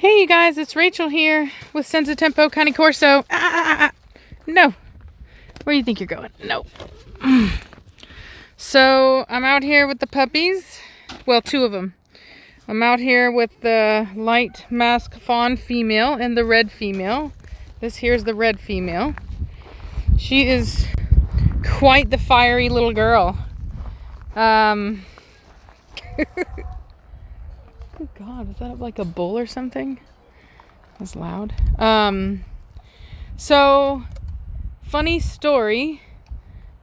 Hey you guys, it's Rachel here with Senza Tempo Cane Corso. No. Where do you think you're going? No. So I'm out here with the puppies. Well, two of them. I'm out here with the light mask fawn female and the red female. This here's the red female. She is quite the fiery little girl. Oh God, is that like a bull or something? That's loud. So funny story.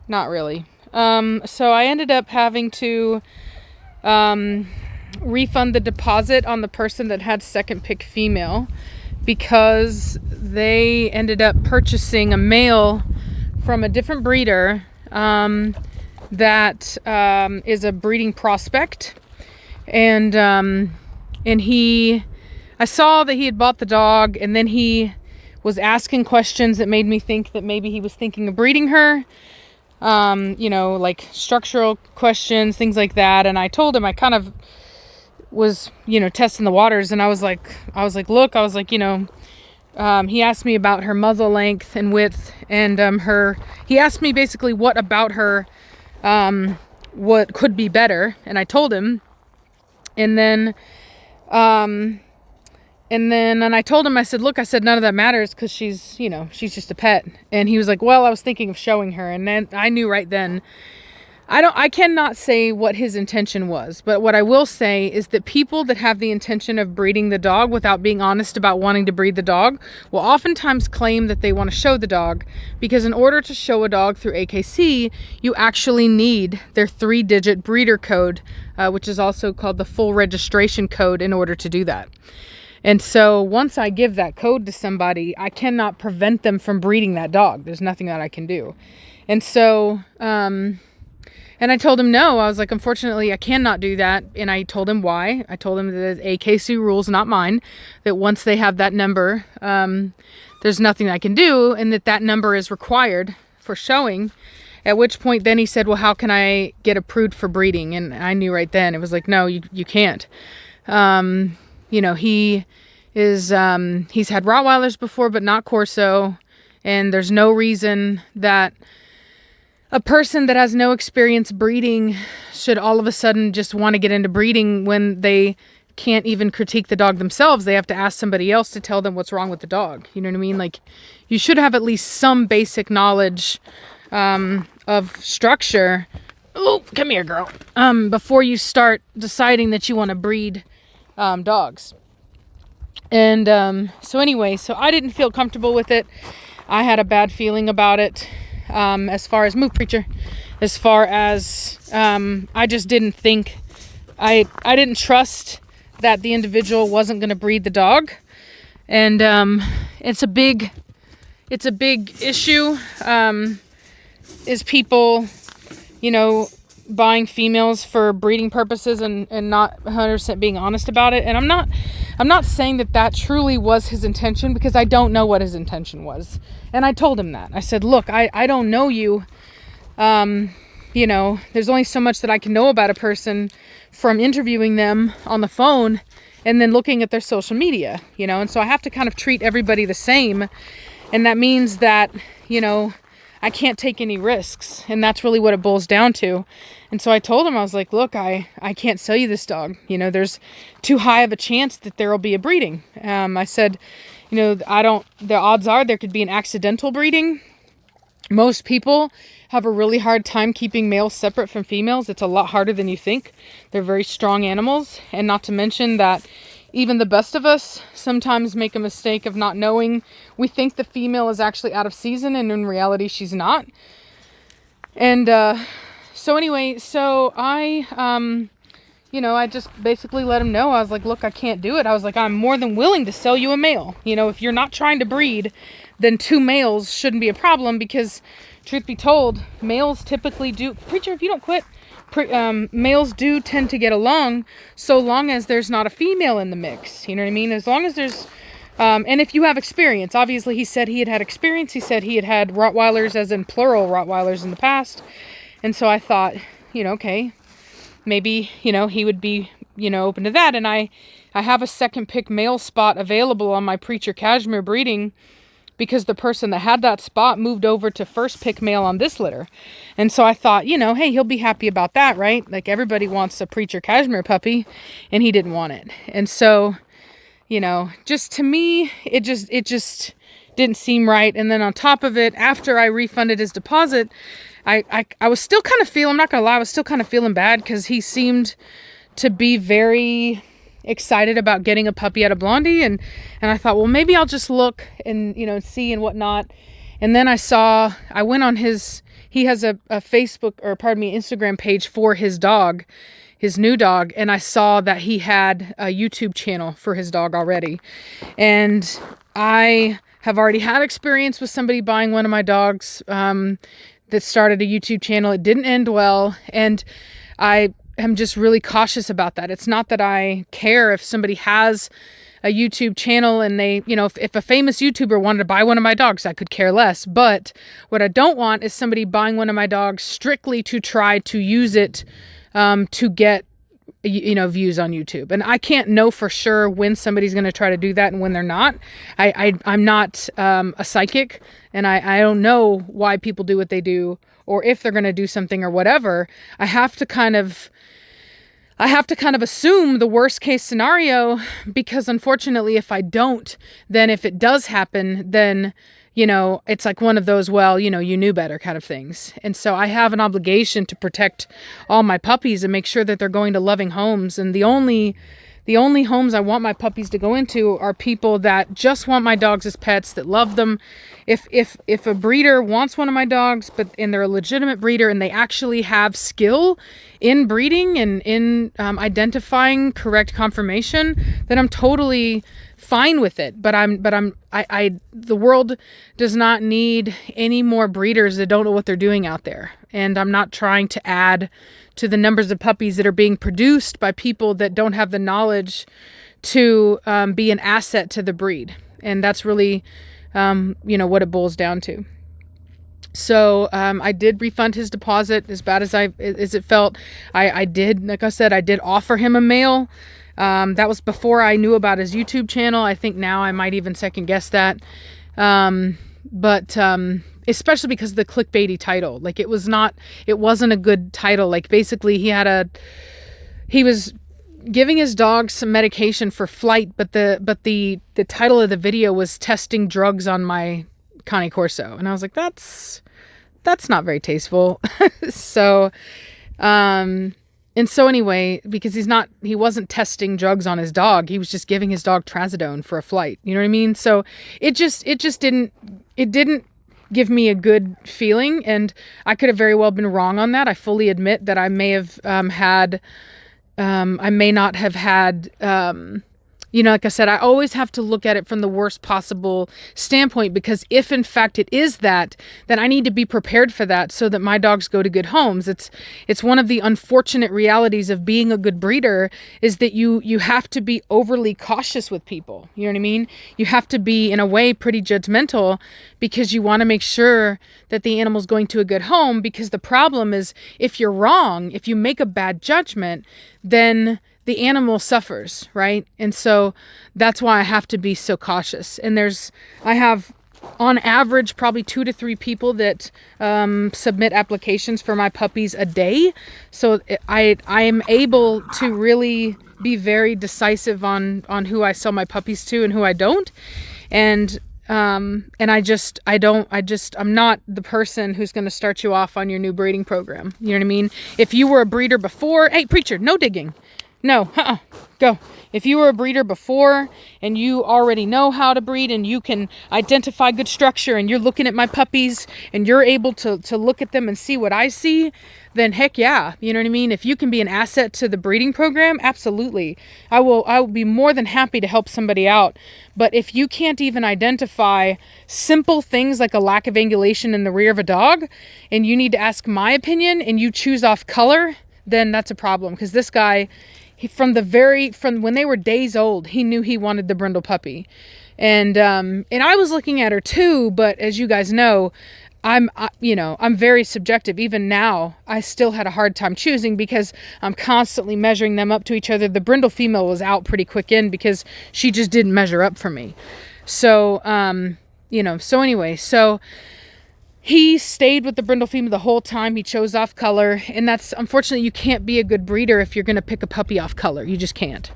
Not really. So I ended up having to refund the deposit on the person that had second pick female because they ended up purchasing a male from a different breeder that is a breeding prospect. And I saw that he had bought the dog, and then he was asking questions that made me think that maybe he was thinking of breeding her. Like structural questions, things like that. And I told him I kind of was, testing the waters, and I was like, he asked me about her muzzle length and width, and he asked me basically what about her, what could be better, and I told him. And then I told him, I said, none of that matters because she's just a pet. And he was like, well, I was thinking of showing her. And then I knew right then, I cannot say what his intention was, but what I will say is that people that have the intention of breeding the dog without being honest about wanting to breed the dog will oftentimes claim that they want to show the dog, because in order to show a dog through AKC, you actually need their 3-digit breeder code, which is also called the full registration code, in order to do that. And so once I give that code to somebody, I cannot prevent them from breeding that dog. There's nothing that I can do. And so, and I told him no. I was like, unfortunately, I cannot do that. And I told him why. I told him that AKC rules, not mine, that once they have that number, there's nothing I can do, and that number is required for showing. At which point then he said, well, how can I get approved for breeding? And I knew right then. It was like, no, you can't. He is, he's had Rottweilers before, but not Corso. And there's no reason that a person that has no experience breeding should all of a sudden just want to get into breeding when they can't even critique the dog themselves. They have to ask somebody else to tell them what's wrong with the dog. You know what I mean? Like, you should have at least some basic knowledge, of structure. Oh, come here, girl. Before you start deciding that you want to breed dogs. And so I didn't feel comfortable with it. I had a bad feeling about it, as far as Move Preacher, as far as I just didn't think, I didn't trust that the individual wasn't going to breed the dog. And it's a big issue, is people buying females for breeding purposes and not 100% being honest about it. And I'm not saying that truly was his intention, because I don't know what his intention was. And I told him that. I said, look, I don't know you. There's only so much that I can know about a person from interviewing them on the phone and then looking at their social media, and so I have to kind of treat everybody the same. And that means that, I can't take any risks. And that's really what it boils down to. And so I told him, I was like, look, I can't sell you this dog. There's too high of a chance that there will be a breeding. I said, the odds are there could be an accidental breeding. Most people have a really hard time keeping males separate from females. It's a lot harder than you think. They're very strong animals. And not to mention that even the best of us sometimes make a mistake of not knowing. We think the female is actually out of season, and in reality, she's not. And so I, I just basically let him know. I was like, look, I can't do it. I was like, I'm more than willing to sell you a male. If you're not trying to breed, then 2 males shouldn't be a problem, because truth be told, males typically do. Preacher, if you don't quit. Males do tend to get along so long as there's not a female in the mix. You know what I mean? As long as there's, and if you have experience. Obviously, he said he had experience. He said he had Rottweilers, as in plural Rottweilers, in the past. And so I thought, okay, maybe, he would be, open to that. And I I have a second pick male spot available on my Preacher Cashmere breeding because the person that had that spot moved over to first pick male on this litter. And so I thought, you know, hey, he'll be happy about that, right? Like everybody wants a Preacher Cashmere puppy, and he didn't want it. And so, you know, just to me, it just didn't seem right. And then on top of it, after I refunded his deposit, I was still kind of feeling, I'm not gonna lie, I was still kind of feeling bad because he seemed to be very excited about getting a puppy out of Blondie, and I thought, well, maybe I'll just look and, you know, see and whatnot. And then I went on he has a Facebook, or pardon me, Instagram page for his dog, his new dog, and I saw that he had a YouTube channel for his dog already. And I have already had experience with somebody buying one of my dogs that started a YouTube channel. It didn't end well, and I am just really cautious about that. It's not that I care if somebody has a YouTube channel and they, you know, if a famous YouTuber wanted to buy one of my dogs, I could care less. But what I don't want is somebody buying one of my dogs strictly to try to use it to get, you know, views on YouTube. And I can't know for sure when somebody's going to try to do that and when they're not. I'm not a psychic, and I don't know why people do what they do, or if they're going to do something or whatever. I have to kind of assume the worst case scenario, because unfortunately, if I don't, then if it does happen, then, you know, it's like one of those, well, you know, you knew better kind of things. And so I have an obligation to protect all my puppies and make sure that they're going to loving homes. And the only homes I want my puppies to go into are people that just want my dogs as pets, that love them. If a breeder wants one of my dogs, and they're a legitimate breeder and they actually have skill in breeding and in identifying correct conformation, then I'm totally fine with it. But the world does not need any more breeders that don't know what they're doing out there. And I'm not trying to add to the numbers of puppies that are being produced by people that don't have the knowledge to be an asset to the breed. And that's really, you know, what it boils down to. So I did refund his deposit, as bad as it felt. I did, like I said, I did offer him a male. That was before I knew about his YouTube channel. I think now I might even second guess that. But especially because of the clickbaity title. Like it wasn't a good title. Like basically he was giving his dog some medication for flight, but the title of the video was testing drugs on my Cane Corso. And I was like, that's not very tasteful. So, and so anyway, because he wasn't testing drugs on his dog, he was just giving his dog trazodone for a flight. You know what I mean? So it didn't give me a good feeling, and I could have very well been wrong on that. I fully admit that I may have I may not have had, you know, like I said, I always have to look at it from the worst possible standpoint, because if in fact it is that, then I need to be prepared for that so that my dogs go to good homes. It's one of the unfortunate realities of being a good breeder, is that you have to be overly cautious with people. You know what I mean? You have to be, in a way, pretty judgmental, because you want to make sure that the animal's going to a good home. Because the problem is, if you're wrong, if you make a bad judgment, then the animal suffers, right? And so that's why I have to be so cautious. And I have on average probably 2 to 3 people that submit applications for my puppies a day. So I am able to really be very decisive on who I sell my puppies to and who I don't. And I'm not the person who's going to start you off on your new breeding program. You know what I mean? If you were a breeder before, hey, preacher, no digging. No, go. If you were a breeder before and you already know how to breed and you can identify good structure and you're looking at my puppies and you're able to look at them and see what I see, then heck yeah. You know what I mean? If you can be an asset to the breeding program, absolutely. I will be more than happy to help somebody out. But if you can't even identify simple things like a lack of angulation in the rear of a dog, and you need to ask my opinion and you choose off color, then that's a problem. Because this guy, from when they were days old, he knew he wanted the brindle puppy. And I was looking at her too, but as you guys know, I'm very subjective. Even now, I still had a hard time choosing because I'm constantly measuring them up to each other. The brindle female was out pretty quick in because she just didn't measure up for me. So, so he stayed with the brindle female the whole time. He chose off color, and that's, unfortunately, you can't be a good breeder if you're going to pick a puppy off color. You just can't.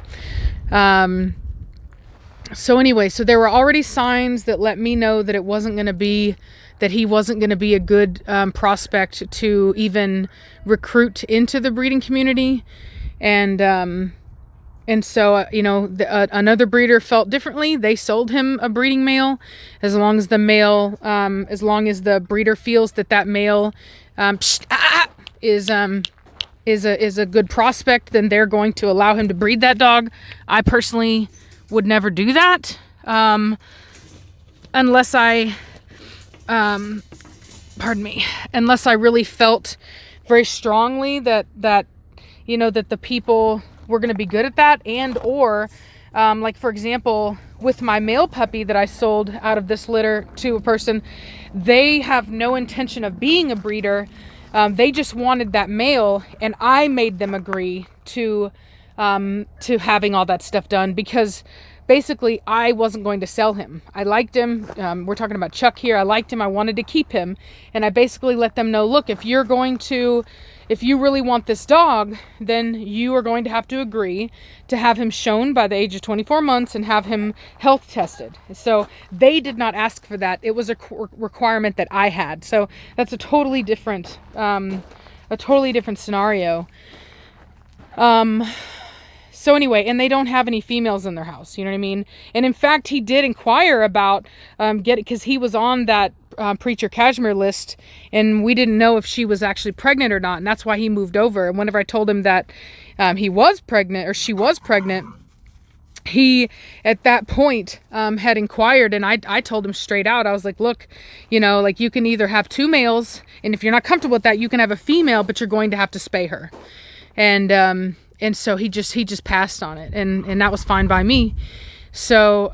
So there were already signs that let me know that he wasn't going to be a good prospect to even recruit into the breeding community. And so, another breeder felt differently. They sold him a breeding male. As long as the breeder feels that male is a good prospect, then they're going to allow him to breed that dog. I personally would never do that, unless I really felt very strongly that the people were going to be good at that, or like, for example, with my male puppy that I sold out of this litter to a person, they have no intention of being a breeder. They just wanted that male, and I made them agree to having all that stuff done because basically I wasn't going to sell him. I liked him. We're talking about Chuck here. I liked him. I wanted to keep him. And I basically let them know, look, if you really want this dog, then you are going to have to agree to have him shown by the age of 24 months and have him health tested. So they did not ask for that. It was a requirement that I had. So that's a totally different scenario. And they don't have any females in their house, you know what I mean? And in fact, he did inquire about because he was on that Preacher Cashmere list, and we didn't know if she was actually pregnant or not, and that's why he moved over. And whenever I told him that he was pregnant, or she was pregnant, he at that point had inquired, and I told him straight out. I was like, look, you can either have 2 males, and if you're not comfortable with that, you can have a female, but you're going to have to spay her. And so he just passed on it, and that was fine by me. So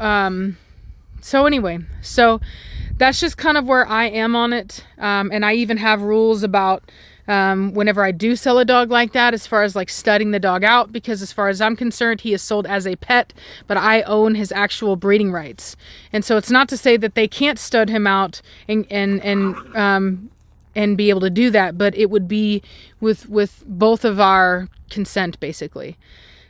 that's just kind of where I am on it. And I even have rules about whenever I do sell a dog like that, as far as like studying the dog out, because as far as I'm concerned, he is sold as a pet, but I own his actual breeding rights. And so it's not to say that they can't stud him out and be able to do that, but it would be with both of our consent, basically.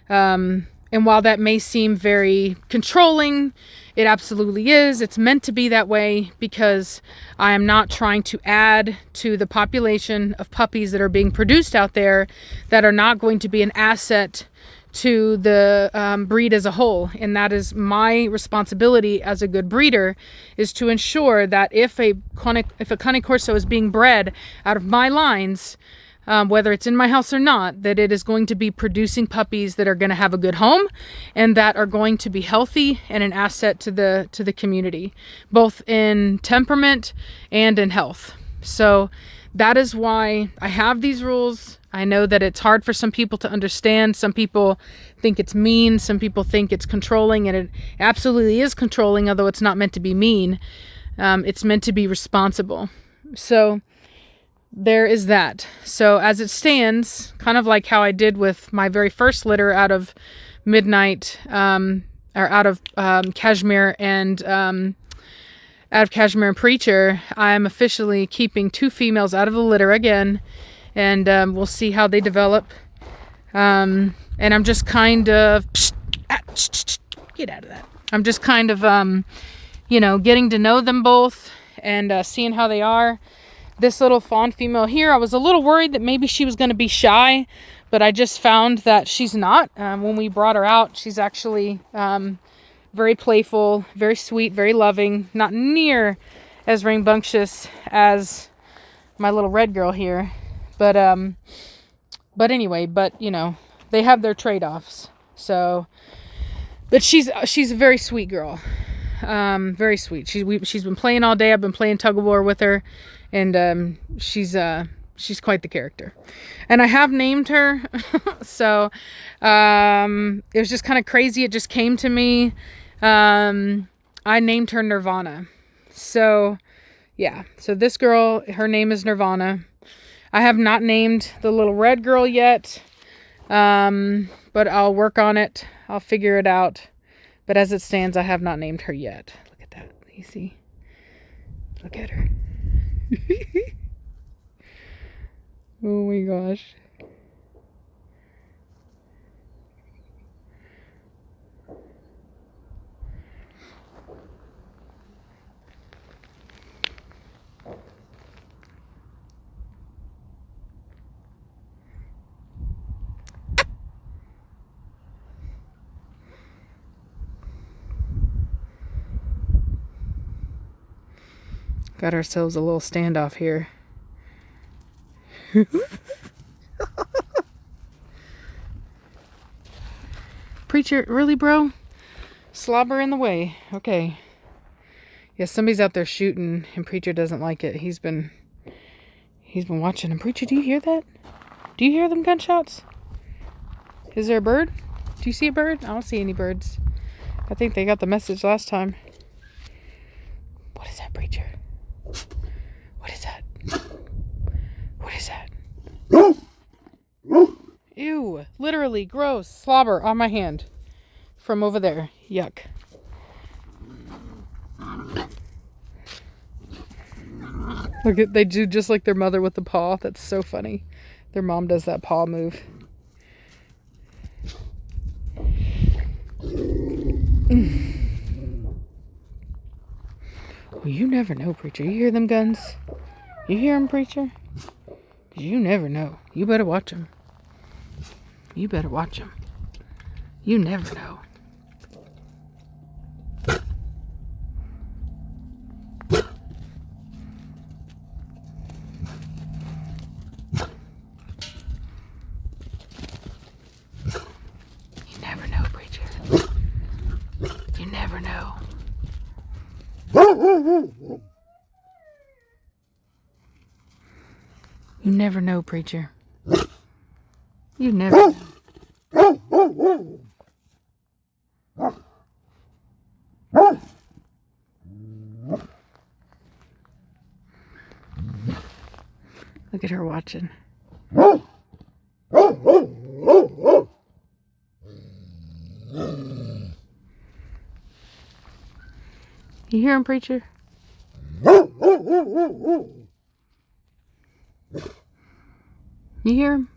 And while that may seem very controlling, it absolutely is. It's meant to be that way because I am not trying to add to the population of puppies that are being produced out there that are not going to be an asset to the breed as a whole. And that is my responsibility as a good breeder, is to ensure that if a Cane Corso is being bred out of my lines, whether it's in my house or not, that it is going to be producing puppies that are going to have a good home and that are going to be healthy and an asset to the community, both in temperament and in health. So that is why I have these rules. I know that it's hard for some people to understand. Some people think it's mean. Some people think it's controlling, and it absolutely is controlling, although it's not meant to be mean. It's meant to be responsible. So there is that. So as it stands, kind of like how I did with my very first litter out of Midnight, or out of Cashmere and Preacher, I'm officially keeping 2 females out of the litter again, and we'll see how they develop. And I'm just kind of get out of that. I'm just kind of getting to know them both and seeing how they are. This little fawn female here, I was a little worried that maybe she was going to be shy, but I just found that she's not. When we brought her out, she's actually very playful, very sweet, very loving, not near as rambunctious as my little red girl here. But anyway, they have their trade-offs. So, but she's a very sweet girl. Very sweet. She's been playing all day. I've been playing tug of war with her, and she's quite the character. And I have named her. So it was just kind of crazy. It just came to me. I named her Nirvana. So Yeah, so this girl, her name is Nirvana. I have not named the little red girl yet, but I'll work on it. I'll figure it out. But as it stands, I have not named her yet. Look at that. You see? Look at her. Oh my gosh. Got ourselves a little standoff here. Preacher, really, bro? Slobber in the way. Okay. Yeah, somebody's out there shooting, and Preacher doesn't like it. He's been watching him. Preacher, do you hear that? Do you hear them gunshots? Is there a bird? Do you see a bird? I don't see any birds. I think they got the message last time. What is that, Preacher? What is that? What is that? Ew, literally gross. Slobber on my hand from over there. Yuck. Look at, they do just like their mother with the paw. That's so funny. Their mom does that paw move. Well, you never know, Preacher. You hear them guns? You hear them, Preacher? You never know. You better watch them. You better watch them. You never know. You never know, Preacher. You never know. You never know, Preacher. You never know. Look at her watching. You hear him, Preacher? You hear him?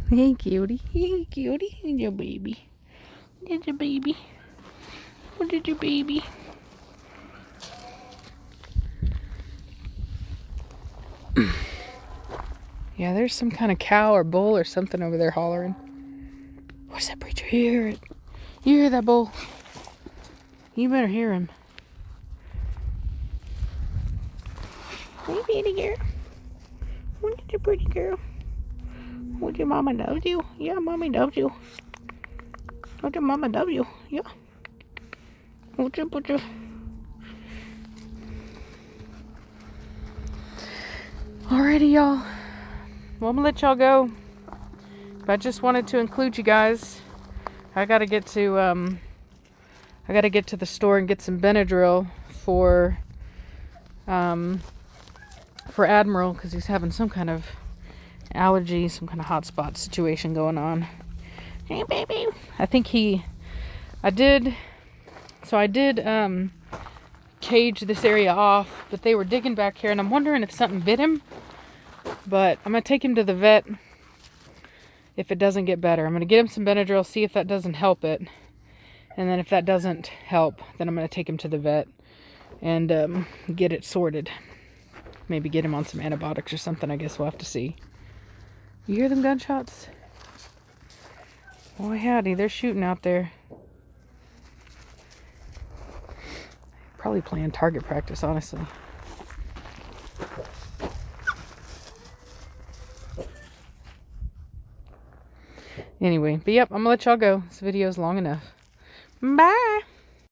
Hey, cutie. Hey, cutie. Here's your baby. Here's your baby. What is your baby? Yeah, there's some kind of cow or bull or something over there hollering. What's that, Preacher? You hear it? You hear that bull? You better hear him. Hey, pretty girl. What is your pretty girl? Would your mama love you? Yeah, mommy loves you. Would your mama love you? Yeah. Would you? Alrighty, y'all. Well, I'm gonna let y'all go. But I just wanted to include you guys. I gotta get to the store and get some Benadryl for Admiral, because he's having some kind of allergy, some kind of hotspot situation going on. Hey, baby. I did cage this area off, but they were digging back here, and I'm wondering if something bit him. But I'm going to take him to the vet if it doesn't get better. I'm going to get him some Benadryl, see if that doesn't help it. And then if that doesn't help, then I'm going to take him to the vet and get it sorted. Maybe get him on some antibiotics or something. I guess we'll have to see. You hear them gunshots? Boy, howdy, they're shooting out there. Probably playing target practice, honestly. Anyway, but yep, I'm gonna let y'all go. This video's long enough. Bye.